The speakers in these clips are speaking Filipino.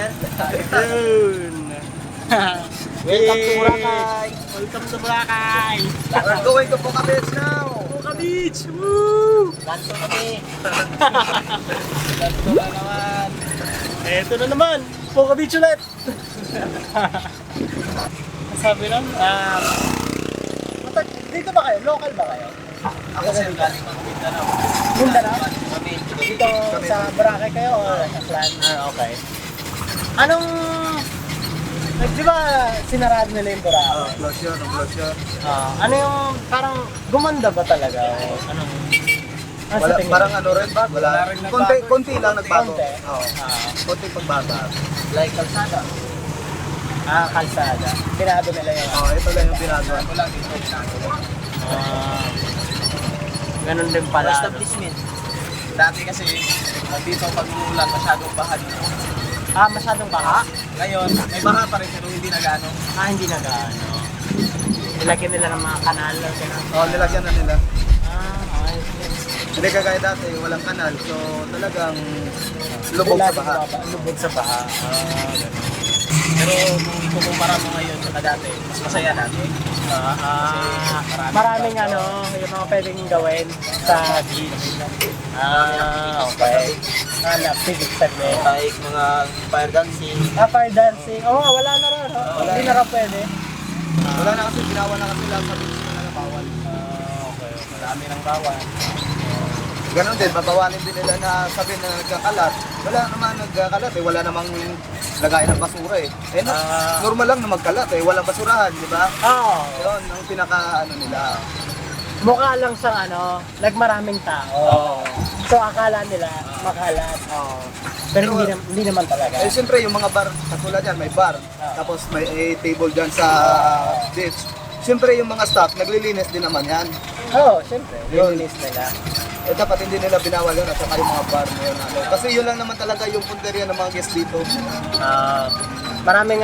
yan. Yun. Welcome to Boracay. Welcome to Boracay. We're going to Puka Beach now. Puka Beach. Woo! Lanto kami. Lanto na naman. Eto na naman. Puka Beach ulit. Sabi lang, dito ba kayo? Local ba kayo? Ako sir, galing ng Mindanao. Mindanao? Kami. Dito sa Boracay kayo o sa Plan? Okay. Anong... Di ba sinarado nila yung Boracay? Close yun, close yun. Ano yung parang gumanda ba talaga? O anong... Ano Wala, sa tingin? parang ano rin, wala rin konti lang nagbago. Konti? Oo. Ah. Konti pagbago. Like kalsada. Kalsada. Pinado nila yung... Oo, ito lang yung binagawa. Wala dito ginagawa. Ganun din pala. ano? Establishment. Dati kasi dito pag umulan masyadong baha dito. Masyadong baha? Ngayon, may baha pa rin pero hindi na gaano. Hindi na gaano. Nilagyan nila ng mga kanal or gano'n. Oo, nilagyan na nila. Okay. Hindi kagaya dati, walang kanal. So talagang lubog sa baha. Lubog sa baha. Ganun. Pero kung ikukumpara mo ngayon sa dati, mas masaya dati. Maraming yung mga pwedeng gawin sa beach. Okay. Physics segment. Like mga fire dancing. Fire dancing. Wala na rin. Hindi na rin pwede. Wala na kasi, binawan na kasi lang sa beach na bawal. Okay. Marami ng bawal. Ganon din, babawalin din nila na sabihin na nagkakalat. Wala naman nagkakalat eh, wala namang lagayan ng basura eh. Normal lang na magkalat eh, walang basurahan, di ba? Oo. Yun, ang pinaka nila. Mukha lang siyang nagmaraming tao. So akala nila makalat. Pero hindi naman talaga. Eh siyempre yung mga bar, katulad yan, may bar. Tapos may table dyan sa beach. Siyempre yung mga staff, naglilinis din naman yan. Siyempre. Yun. Release nila. Eh dapat hindi nila binawal yun at saka yung mga bar na yun. Kasi yun lang naman talaga yung punteriya ng mga guests dito. Maraming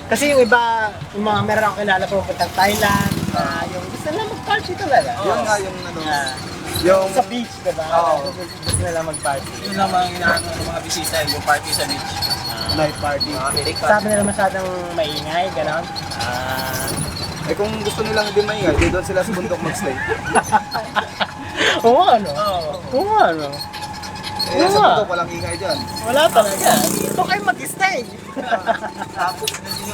kasi yung iba, yung mga meron akong kilala pupuntang Thailand, yung gusto nila mag-party talaga. Yun nga yung Yung sa beach, diba? Oo. Gusto nila mag-party. Yun lang mga inaano ng mga bisita, yung party sa beach. Night party. Sabi nila masyadong maingay, gano'n. Eh kung gusto nilang hindi maingay, di doon sila sa bundok magstay. Oo. Eh sa bundok walang ingay dyan. Wala talaga. Ito kayo mag-stay. Tapos na New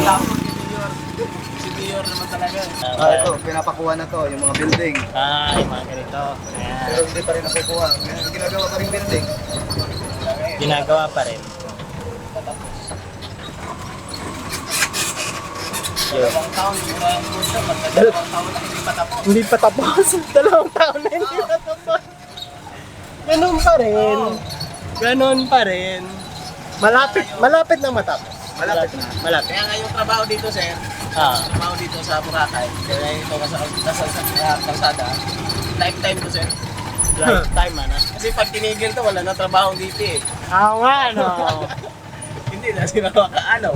York. Si New York naman talaga. Ito, pinapakuha na to, yung mga building. Yung mga ganito. Pero hindi pa rin nakukuha. Ginagawa pa rin building. Ginagawa pa rin. Dalawang taon, yung mga kurso, dalawang taon na hindi pa tapos. Hindi pa tapos. 2 taon na hindi pa tapos. Ganun pa rin. Ganon pa rin. Malapit na matapos. Malapit na. Malapit. Kaya nga yung trabaho dito, sir, trabaho dito sa Boracay, kaya ito sa kalsada, lifetime to, sir. Lifetime, Kasi pag tinigil to, wala na trabaho dito eh. Nga, Hindi na sila makaano.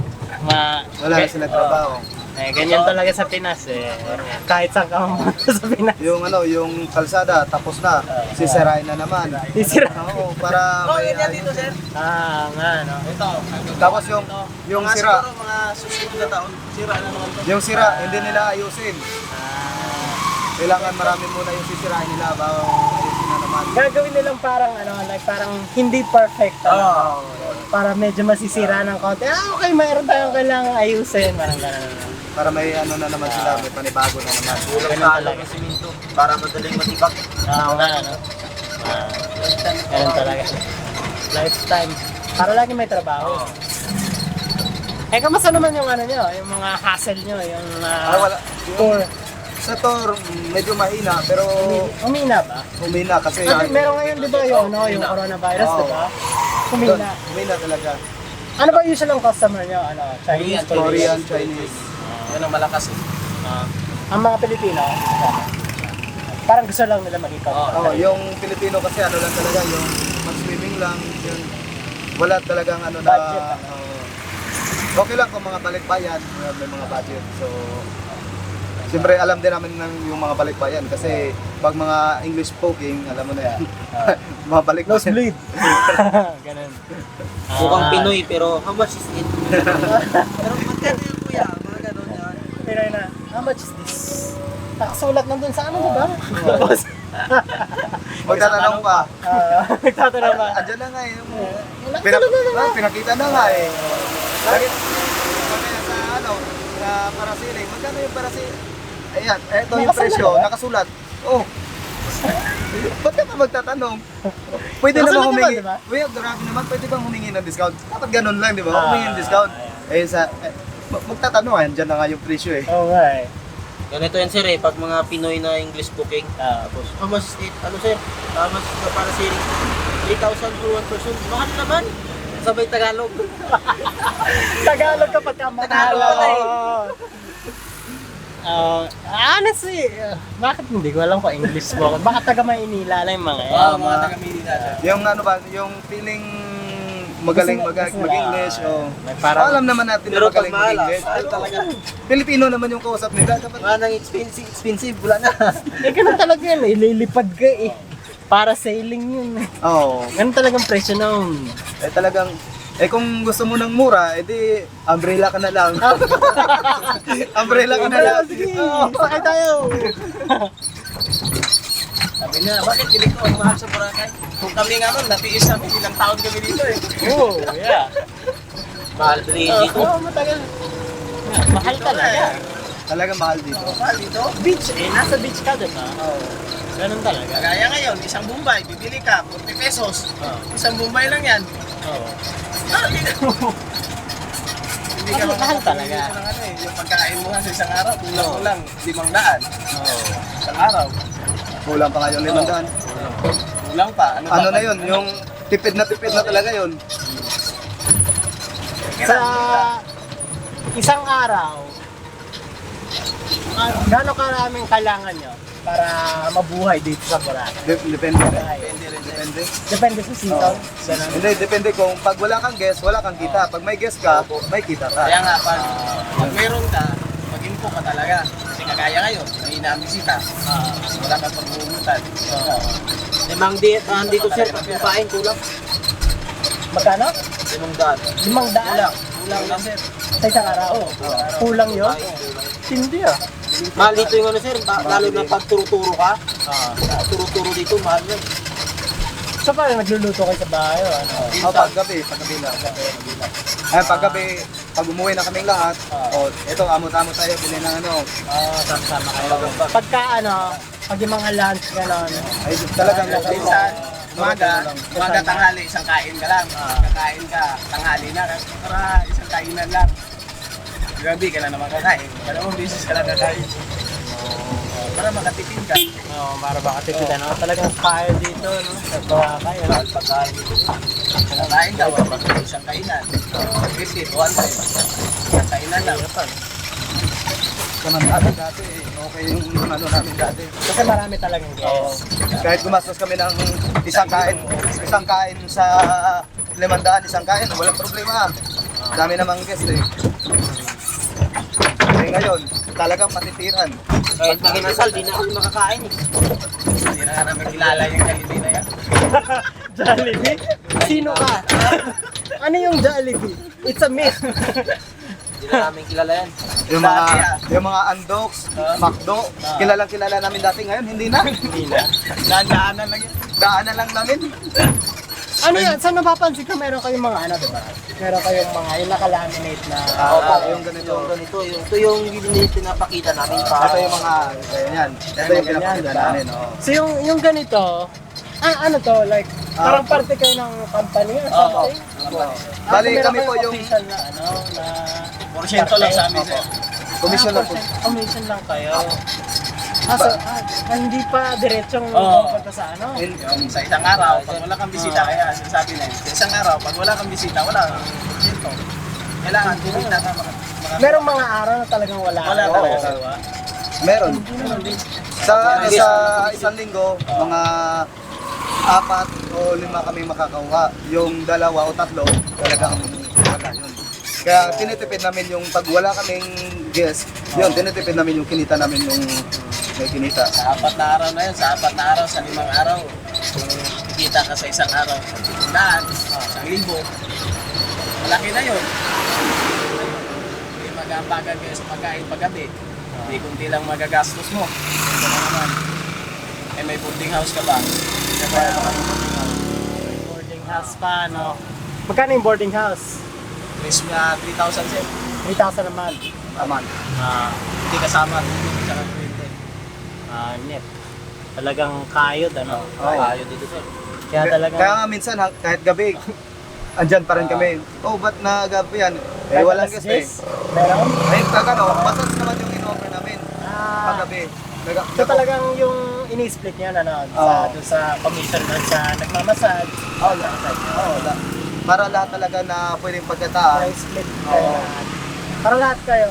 Wala na sila trabaho. Ganyan talaga sa Pinas eh. Kahit saan ka mamunta sa Pinas. Yung kalsada, tapos na. Sisirain na naman. Sisira. Oo, para may Ganyan dito, sir. Nga, Ito. Tapos yung Mga sira. siguro mga susunod na taon, sira na naman to. Yung sira, hindi nila ayusin. Kailangan marami muna yung sisirain nila bago ayusin na naman. Gagawin nilang parang parang hindi perfect. Para medyo masisira ng konti. Okay, mayroon tayong kailangan ayusin. Parang gano'n. Para may ano na naman sila, may panibago na naman. Ganun talaga. Ng siminto para madaling matibak. Ganun talaga. Lifetime. Para lagi may trabaho. Kamusta naman yung nyo, yung mga hassle nyo, yung Wala. tour? Sa tour, medyo mahina, pero Umina ba? humina kasi Meron ngayon, di ba, yung coronavirus, di ba? Umina. humina talaga. Ano ba usual ang customer nyo? Chinese? Korean, Chinese. Yan ang malakas eh. Ang mga Pilipino? Parang gusto lang nila mag-ikaw. Yung Pilipino kasi ano lang talaga, yung mag-swimming lang, yun. Wala talagang ano na... Budget, okay lang kung mga balikbayan, may mga budget. So, siyempre alam din namin ng yung mga balikbayan kasi pag mga English poking, alam mo na yan. Mabalik mo. Nosebleed. Ganun. Mukhang Pinoy pero how much is it? Pero magkano yung kuya? Mga gano'n yan. Pinoy na, how much is this? Nakasulat nandun sa ano, diba? Tapos, Magtatanong pa. nagtatanong ba? Andyan na nga eh. Nagtatanong na ba? Pinakita na nga eh. Lagi, mamaya sa ano, sa parasiling. Magkano yung parasiling? Ayan, eto yung Nakasulat presyo, ba? nakasulat. Oh. Ba't ka pa magtatanong? Pwede Nakasulat naman naman, humingi. diba? Kuya, grabe naman, pwede bang humingi ng discount? Dapat ganun lang, di ba? Ah, Humingi ng discount. Eh, magtatanong, andyan na nga yung presyo eh. Oo nga eh. Ganito yan sir eh, pag mga Pinoy na English booking. Tapos, how much is it? Ano sir? How much is the para sharing? 3,000 for one person. Mahal naman. Sabay Tagalog. Tagalog kapag ka Tagalog pala eh. Honestly, bakit hindi ko alam kung English mo? Baka taga Maynila lang yung mga yan. Wow, mga taga-Manila sir. Yung ano ba, yung feeling magaling mag-English o May parang- alam naman natin na Pero pag magaling mahal mag-English. mahal talaga. Pilipino naman yung kausap nila. Dapat Mga nang expensive, wala na. Eh, ganun talaga yan eh. Lilipad ka eh. Para sailing yun eh. Oo. Ganun talagang presyo nun. Eh talagang, eh kung gusto mo ng mura, edi umbrella ka na lang. Umbrella ka na lang. Sige, sakay tayo. Sabi na, bakit dito ang mahal sa Boracay? Kung kami nga nun, natiis namin, ilang taon kami dito eh. Oh, yeah. Mahal rin dito. Oo, matagal. Mahal talaga. Talagang mahal dito. Mahal dito. Beach eh, nasa beach ka diba? Oo. Ganun talaga. Kagaya ngayon, isang Bombay, bibili ka, 40 pesos. Isang Bombay lang yan. Oo. Ah, dito. Hindi ka Mahal makakabili talaga. dito ng ano eh. Yung pagkain mo nga sa isang araw, kulang Oo. mo lang, 500. Oo. Isang araw. Kulang pa nga yung 500. Kulang pa. Ano na yun, yung tipid na talaga yun. Sa isang araw, gano'ng karaming kailangan nyo para mabuhay dito sa Boracay? Depende. Depende rin sir. Depende. Depende sa season. Ganun. Hindi, depende kung pag wala kang guest, wala kang kita. Pag may guest ka, may kita ka. Kaya nga, pag meron ka, mag-info ka talaga. Kasi kagaya ngayon, may inaambisita. Wala kang pag-uumutan. Limang dito sir, pag kumpain, kulang. Magkano? 500. 500? Kulang lang sir. Sa isang araw? Kulang yun? Hindi ah. Mahal dito yung ano sir, lalo na pag turo-turo ka. Turo-turo dito, mahal yun. So parang nagluluto kayo sa bahay o ano? O, paggabi lang. Ay, paggabi, pag umuwi na kaming lahat, o, ito, amot-amot tayo, bilhin ng ano. Sama-sama kayo. Pagka ano, pag yung mga lunch gano'n, Ay, talagang Minsan, umaga tanghali, isang kain ka lang. Kakain ka, tanghali na. Para isang kainan lang. Gabi ka na naman kakain. Alam mo, business ka lang kakain. Para makatipid ka. para baka tipid ano, talagang kaya dito, no? Sa Boracay, ano? Mahal pagkain dito. Kakain ka, wala pa isang kainan. 50, 200. Isang kainan lang. samantala dati, okay yung ano namin dati. Kasi marami talagang guests. Kahit gumastos kami ng isang kain sa 500, isang kain, walang problema. Dami namang guest eh. Eh ngayon, talagang patitiran. Kahit makinasal, di na kami makakain eh. Hindi na nga namin kilala yung Jollibee na yan. Jollibee? Sino ka? Ano yung Jollibee? It's a myth. Hindi na namin kilala yan. Yung mga Andox, Macdo, kilala namin dati, ngayon hindi na. Hindi na. Daan-daanan lang yan. Daanan lang namin. Ano yan? Saan napapansin ko meron kayong mga ano, diba? Meron kayong mga yung nakalaminate na... Yung ganito. Ito yung pinapakita namin pa. Ito yung mga, yan. Ito yung pinapakita namin. Oh. So yung ganito, ano to, like, parang parte kayo ng company or something? Bali, So meron kami po kayong yung official na ano, na... Porsyento lang sa amin sir. commission lang po. Commission lang kayo. Hindi pa diretsong Oo. punta sa ano? Yung sa isang araw, pag wala kang bisita, kaya sinasabi na yun, sa isang araw, pag wala kang bisita, wala kang porsyento. Kailangan, kumita ka Merong mga araw na talagang wala. Wala Oo. talaga sir. Meron. Sa isang linggo, mga 4 o 5 kami makakakuha. Yung 2 o 3, talagang wala yun. Kaya tinitipid namin yung pag wala kaming guest, yun, tinitipid namin yung kinita namin yung may kinita. Sa 4 na araw na yun, sa 4 na araw, sa 5 araw, kung kikita ka sa isang araw, sa 1,000, 1,000, malaki na yun. Hindi mag-aambagan kayo sa pagkain paggabi. Hindi kunti lang magagastos mo. Ito na naman. Eh may boarding house ka ba? Boarding house pa, no? Magkano yung boarding house? Please, 3,000 sir. 3,000 naman. Aman. Hindi kasama, hindi sa kuryente. Net. Talagang kayod, ano? Oo. Ayaw dito sir. Kaya talagang... Kaya nga minsan, kahit gabi, andyan pa rin kami. Oh, ba't na gabi yan? Eh, walang gas eh. Meron? Ayun, kagano, masas naman yung in-offer namin. Ah, Paggabi. so talagang yung ini-split niya na Oo. doon sa commission doon sa nagmamasage. Oo, para lahat talaga na pwedeng pagkataan. Para split Oo. kayo lahat. Para lahat kayo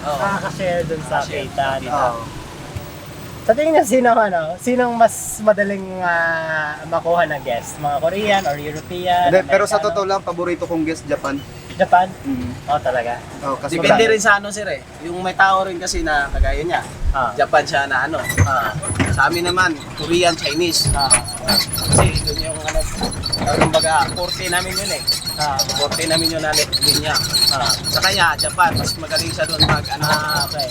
Oo. nakaka-share doon sa Share. kita. Di ba? Oo. Sa tingin niyo, sinong mas madaling makuha na guest? Mga Korean or European? Hindi, pero sa Amerikano? totoo lang, paborito kong guest, Japan. Japan? Mm. Oo, talaga. Oh, kasi Depende marami. rin sa ano sir eh. Yung may tao rin kasi na kagaya niya. Ah. Japan siya na ano. Sa amin naman, Korean, Chinese. Kasi doon yung ano, kumbaga, forte namin yun eh. Forte namin yun na linya. Sa kanya, Japan, mas magaling siya doon mag ano, Okay.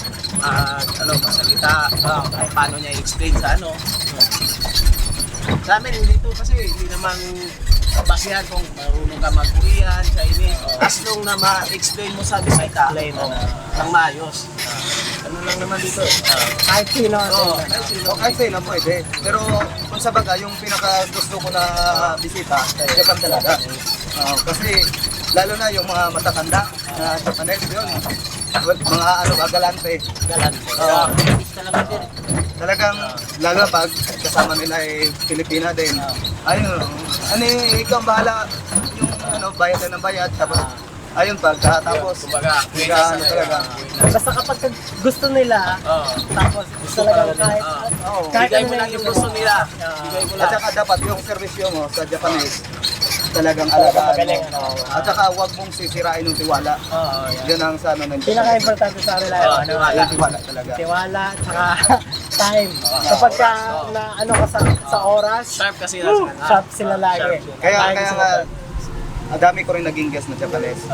ano, magsalita, paano niya i-explain sa ano. Sa amin, dito kasi hindi naman basihan kung marunong ka mag-Korean, Chinese. As long na ma-explain mo sa bisita, Explain mo na. ng maayos. Ano lang naman dito. Kahit sino. Oo, ano. O kahit sa'yo na pwede. Pero kung sa baga, yung pinaka gusto ko na bisita, Japan talaga. Kasi lalo na yung mga matatanda na Japanese yun. Mga ano, galante. Galante. Oo. Talaga din. Talagang, lalo na pag kasama nila ay Pilipina din. Ayun, ano ikaw ang bahala yung ano, bayad na ng bayad. Tapos, ayun, pagkatapos, Kumbaga, ano talaga. Basta kapag gusto nila, tapos talagang kahit, Oo. kahit Bigay ano mo na lang yung yung gusto nila. Ah. Bigay mo At lang. saka dapat yung servisyo mo sa Japanese, talagang alagaan magaling, mo. ano. At saka huwag mong sisirain yung tiwala. Oo, yan. Yan ang sa ano ng Pinaka-importante sa kanila Oo, ano, tiwala. Yung tiwala talaga. tiwala, tsaka time. Kapag ka, na ano ka sa oras, Sharp kasi na sila. sharp sila lagi. Sharp. Kaya Kahit kaya gusto nga, mo- ang dami ko rin naging guest na Japanese.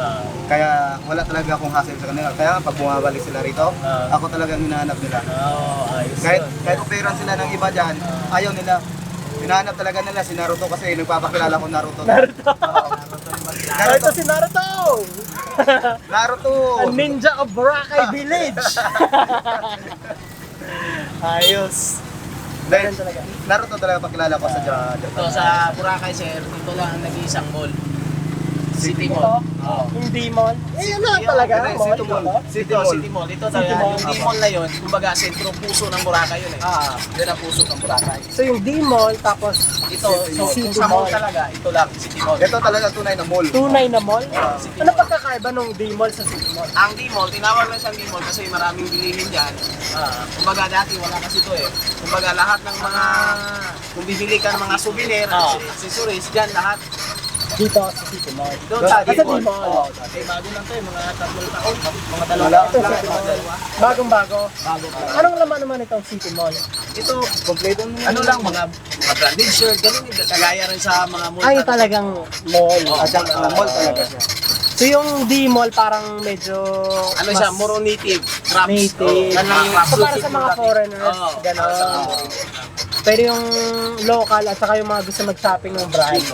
Kaya wala talaga akong hassle sa kanila. Kaya pag bumabalik sila rito, ako talagang hinahanap nila. Ayos Kahit yun. kahit operan sila ng iba dyan, ayaw nila. Hinahanap talaga nila si Naruto kasi nagpapakilala ko Naruto. Naruto. Oo. Naruto si Naruto! Naruto! A ninja of Boracay Village! Ayos. Dahil, talaga. Naruto talaga pakilala ko sa Japan. Ito sa Boracay sir, dito lang ang nag-iisang mall. City Mall. Oo. Hindi mall. Eh, yun lang talaga. City Mall. Mall. ano? City Ito, Mall. City Mall. Ito City talaga, Mall. yung D-Mall na yun, kumbaga sentro puso ng Boracay yun eh. Yun ang puso ng Boracay. So yung D-Mall, tapos Ito, so City kung sa mall Mall. talaga, ito lang, City Mall. Ito talaga tunay na mall. tunay na mall. City Ano Mall. pagkakaiba nung D-Mall sa City Mall? Ang D-Mall, tinawag na siyang D-Mall kasi maraming bilihin dyan. Kumbaga dati wala kasi ito eh. Kumbaga lahat ng mga, kung bibili ka ng mga souvenir, accessories, dyan lahat. Dito sa City Mall. Doon sa Sa D-Mall. D-Mall. Oo, dati bago lang to eh, mga 3 taon. Mga Wala. dalawa. Ito City Mall. Bagong-bago. Bago pa. Anong laman naman itong City Mall? Ito, Kompleto ano lang, mga branded shirt, ganun yung kagaya rin sa mga mall. Ay, talagang mall. At saka mall talaga siya. So yung D-Mall parang medyo... Ano siya, more on native. Crops. Native. Yan lang yung So para sa mga foreigners, Oo, gano'n. para sa mga foreigners. Pero yung local at saka yung mga gusto mag-shopping ng brand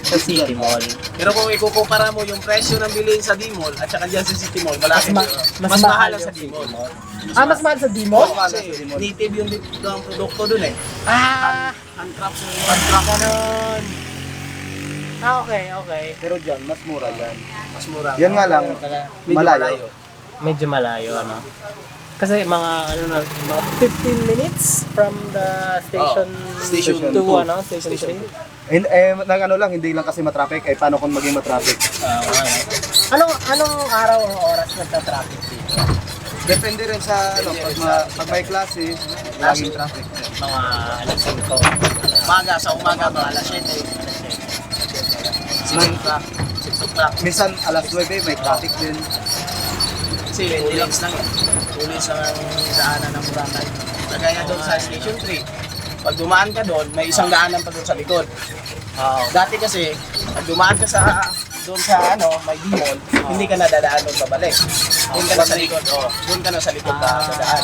sa City Mall. Pero kung ikukumpara mo yung presyo ng bilhin sa D-Mall at saka dyan sa City Mall, malaki Mas mas mahal mahal ang sa yung D-Mall. Mas mahal sa D-Mall? Mas mahal Kasi sa D-Mall. native yung ang produkto dun eh. Handcrafts yung Ganon. Okay, okay. Pero dyan, mas mura dyan. mas mura. Yan nga lang, Medyo malayo. Medyo malayo, ano? Kasi mga, ano na, mga 15 minutes from the station, Station 2, two. ano? Station 3. Nang ano lang, hindi lang kasi matraffic. Eh, paano kung maging matraffic? Anong araw o oras nagta-traffic dito? Depende rin sa, ano, pag may klase, laging traffic. Mga alas 5. Umaga, sa umaga, mga alas 7. 6 o'clock. 6 o'clock. Minsan, alas 9, may traffic din. Kasi pulis lang eh. Pulis ang daanan ng Boracay. Kagaya doon sa Station 3. Pag dumaan ka doon, may isang daanan pa doon sa likod. Dati kasi, pag dumaan ka doon sa may dimol, hindi ka nadadaan doon pabalik. Doon ka na sa likod, doon ka na sa likod na dadaan.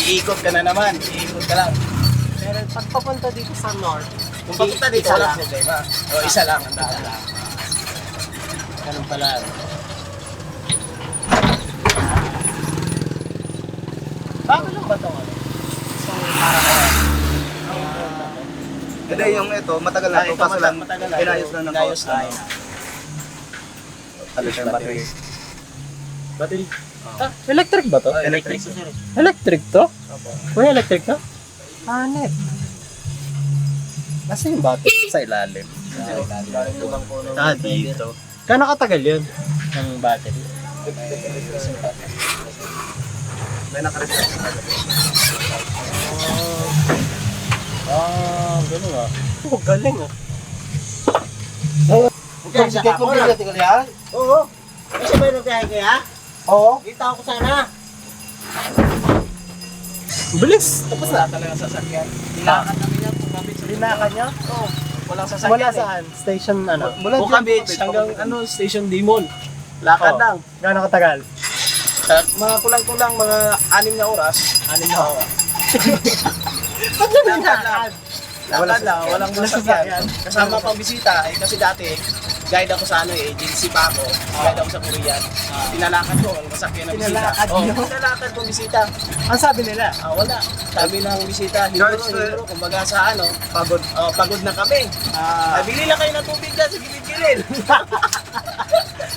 Iikot ka na naman, iikot ka lang. Pero pag papunta dito sa north, Kung papunta dito, isa walang lang. problema. Isa lang ang daan. Ganun pala. Bago lang ba ito? Hindi, yung ito, matagal na ito, kaso lang, pinayos lang ng Pinayos kaos. lang. Alis yung battery. Battery? Electric ba to? Electric. Electric to? Uy, electric to? Net. Nasa yung battery? Sa ilalim. Dito. Kano katagal yun? Ang battery? May nakareset. Ganun ah. Oh, galing ah. Okay, sa ako na. Oo. Kasi ba yung biyahe kaya? Oo. Kita ko sana. Bilis. Tapos na talaga sasakyan. Nilakan kami niya, Puka Beach. Linakan niya? Oo. Walang sasakyan. Wala saan? Station ano? Puka Beach hanggang Station Dimol. Lakad Oh. lang. Gano'ng katagal? Mga kulang-kulang mga 6 na oras. 6 na oras. Ba't ganun Lakad lang. Lakad lang, walang sasakyan. Kasama pang bisita, kasi dati, guide ako sa agency pa ako. Guide ako sa Korean. Tinalakad ko ang masakyan ng bisita. Tinalakad Oo, niyo? tinalakad ko ang bisita. Ang sabi nila? Wala. Sabi ng bisita, hinduro, kumbaga sa Pagod. pagod na kami. Bili lang kayo ng tubig dyan sa gilid-gilid.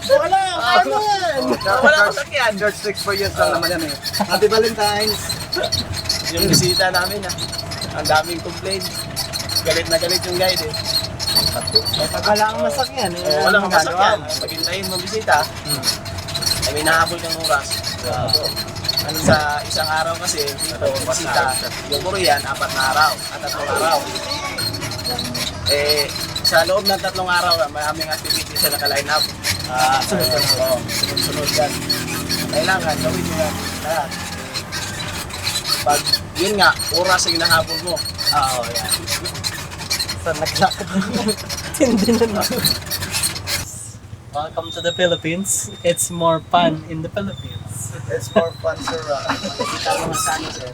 Wala! Ano yan? Wala akong sakyan. George 6 for years lang naman yan eh. Happy Valentine's! Yung bisita namin ang daming complaint. Galit na galit yung guide eh. Pag wala kang masakyan eh. Wala kang magagawa masakyan. mo. Pag-hintayin mo bisita, ay may nahabol kang oras. Sa isang araw kasi, bisita, yung Korean, 4 na araw at 3 araw. Sa loob ng 3 araw, may aming activity sa naka-line up. Sunod-sunod yan. Kailangan, gawin mo yan lahat. Pag, yun nga, oras ang hinahabol mo. Yan. So, naglakad na. Tindi na. Welcome to the Philippines. It's more fun in the Philippines. It's for fun, sir. Kita mo nga sana, sir.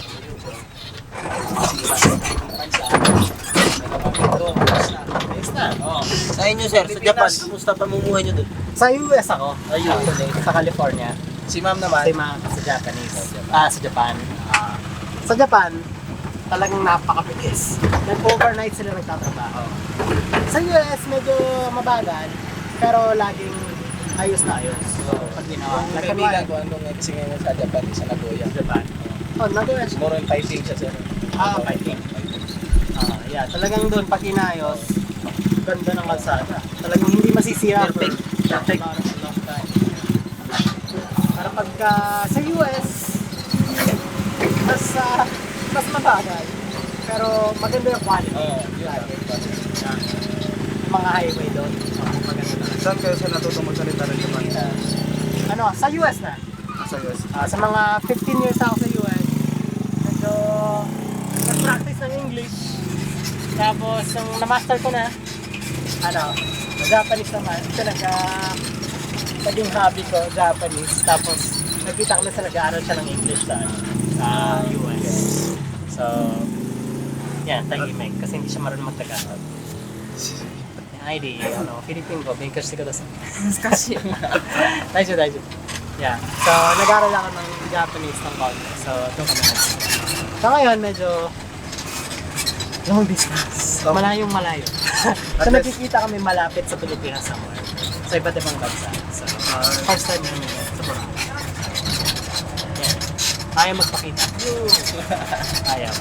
Sa inyo sir, sa Japan, kumusta pamumuhay nyo dun? Sa US ako. Actually, sa California. Si ma'am naman, Sa mga sa Japanese. Sa Japan. Sa Japan, talagang napakabilis. Nag-overnight sila nagtatrabaho. Sa US, medyo mabagal, pero laging ayos na ayos. So, pag ginawa. yung kaibigan ko, andong kasi ngayon sa Japan, sa Nagoya. Japan. Oh, Nagoya siya. Siguro yung fighting siya, sir. Fighting. Yeah, talagang doon pag inayos, ganda ng kalsada. Talagang hindi masisira. Perfect. Perfect. Para pagka sa US, mas mabagal. Pero maganda yung quality. Yun. Yung mga highway doon, maganda na. Saan kayo sa natutong magsalita ng Japan? Sa US na. Sa US. Sa mga 15 years ako sa US, medyo nag-practice ng English. Tapos, nung na-master ko na, Japanese naman. Ito naging hobby ko, Japanese. Tapos, nagkita ko na sa nag-aaral siya ng English sa US. So, yan, tahimik. Kasi hindi siya marunong mag-Tagalog. ID, Philippine ko, Bankers ko daw sa... Daiju. Yeah. So, nag-aaral ako ng Japanese ng college. So, doon kami So, ngayon, medyo long distance. Malayong malayo. So, nakikita kami malapit sa Pilipinas somewhere. Sa iba't ibang bansa. So, first time namin yan sa Boracay. Yeah. Ayaw magpakita. Ayaw.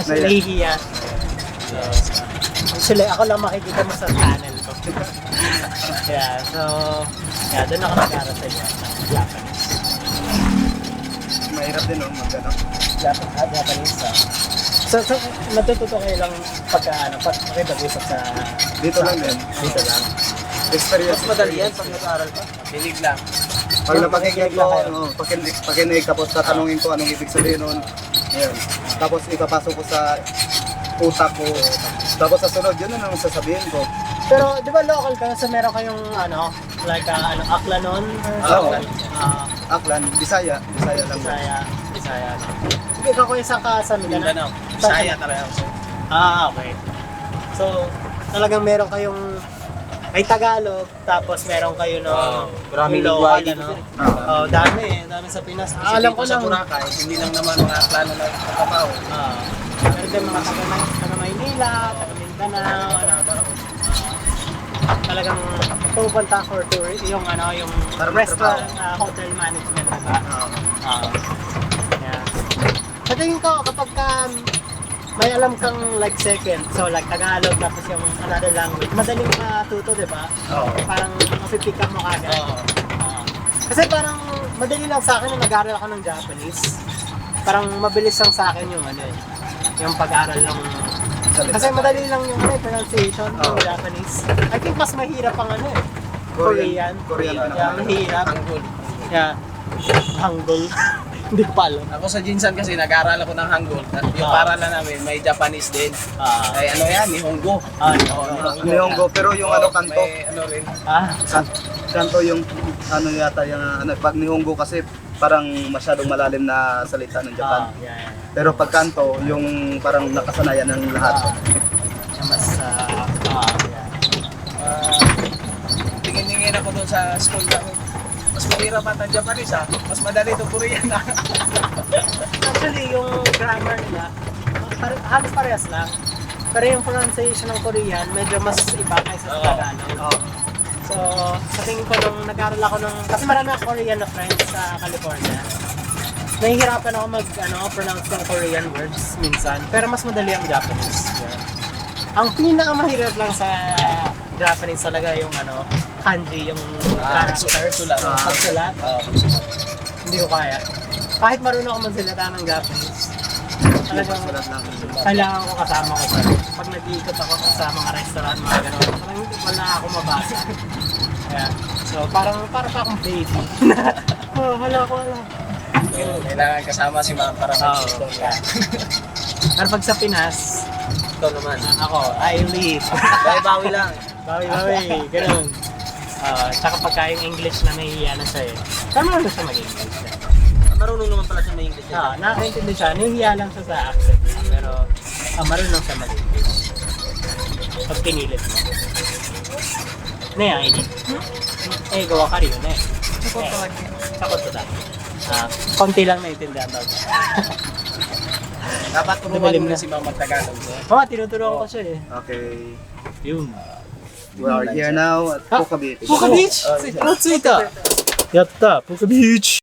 Nahihiya. So, actually, ako lang makikita mo sa channel ko. Doon ako nag-aaral sa iyo ng Japanese. Mahirap din, no? Japanese. So, natututo kayo lang pagka mag-usap sa... Dito lang din. Dito lang. Experience. Mas madali yan pag nag-aaral ka. Hilig lang. Pag napakinggan ko, pakinig, tapos tatanungin ko anong ibig sabihin nun. Ayan. Tapos ipapasok ko sa utak ko. Tapos sa sunod, yun na ang sasabihin ko. Pero di ba local ka? So meron kayong like Aklanon? Oo. Aklan, Bisaya lang. Bisaya. Sige, kako isang ka sa Mindanao. Saya talaga ako. Okay. So, talagang meron kayong ay Tagalog, tapos meron kayo no maraming local, lingwahe dito, dami sa Pinas. Alam ko sa lang. Boracay, hindi lang naman mga plano na kapaw. Meron din mga taga Maynila, taga Mindanao, talagang pupunta for tour, yung restaurant, hotel management diba? Yeah. Sa tingin ko, kapag may alam kang like second, so like Tagalog tapos yung another language, madaling matuto, di ba? Parang mapipick up mo kagad. Kasi parang madali lang sa akin na nag-aaral ako ng Japanese. Parang mabilis lang sa akin yung yung pag-aaral ng kasi madali lang yung pronunciation ng Japanese. I think mas mahirap ang Korean. Yeah, mahirap. Hangul. Yeah. Hangul. Hindi ko pa alam. Ako sa Jinsan kasi nag-aaral ako ng Hangul. At yung paralan namin, may Japanese din. Ay Nihongo. Nihongo, pero yung kanto. May rin. Kanto yung yata yung pag Nihongo kasi parang masyadong malalim na salita ng Japan. Yeah. Pero pag kanto, yung parang nakasanayan ng lahat. Mas Tingin-tingin ako doon sa school namin. Mas mahirap at ang Japanese mas madali itong Korean Actually, yung grammar nila, halos parehas lang. Pero yung pronunciation ng Korean, medyo mas iba kaysa sa Tagalog. So, sa tingin ko nung nag-aaral ako kasi marami ako Korean na friends sa California. Nahihirapan ako pronounce ng Korean words minsan, pero mas madali ang Japanese. Yeah. Ang pinakamahirap lang sa Japanese talaga yung kanji, yung characters, pagsulat. Hindi ko kaya. Kahit marunong ako magsalita ng Japanese, talagang kailangan ko kasama ko pa. Pag nag-iikot ako sa mga restaurant, mga gano'n, parang wala ako mabasa. Yeah. So, para pa akong baby. Wala. Kailangan kasama si ma'am para mag-iikot. Pero pag sa Pinas, Ikaw naman. ako, I leave. Bawi lang. Bawi, gano'n. Tsaka pagka yung English na nahihiya na siya Pero marunong siya mag-English. Marunong naman pala siya may English. Nakakaintindi siya. Nahihiya lang siya sa accent. Pero marunong siya mag-English. Pag pinilit mo. ini. Gawa ka rin yun Sakot to dati. Konti lang naiintindihan daw. Dapat turuan mo na si ma'am mag-Tagalog. Tinuturuan ko siya Okay. Yun. We are here now at Puka Beach. Puka Beach! Let's see ka! Yatta! Puka Beach!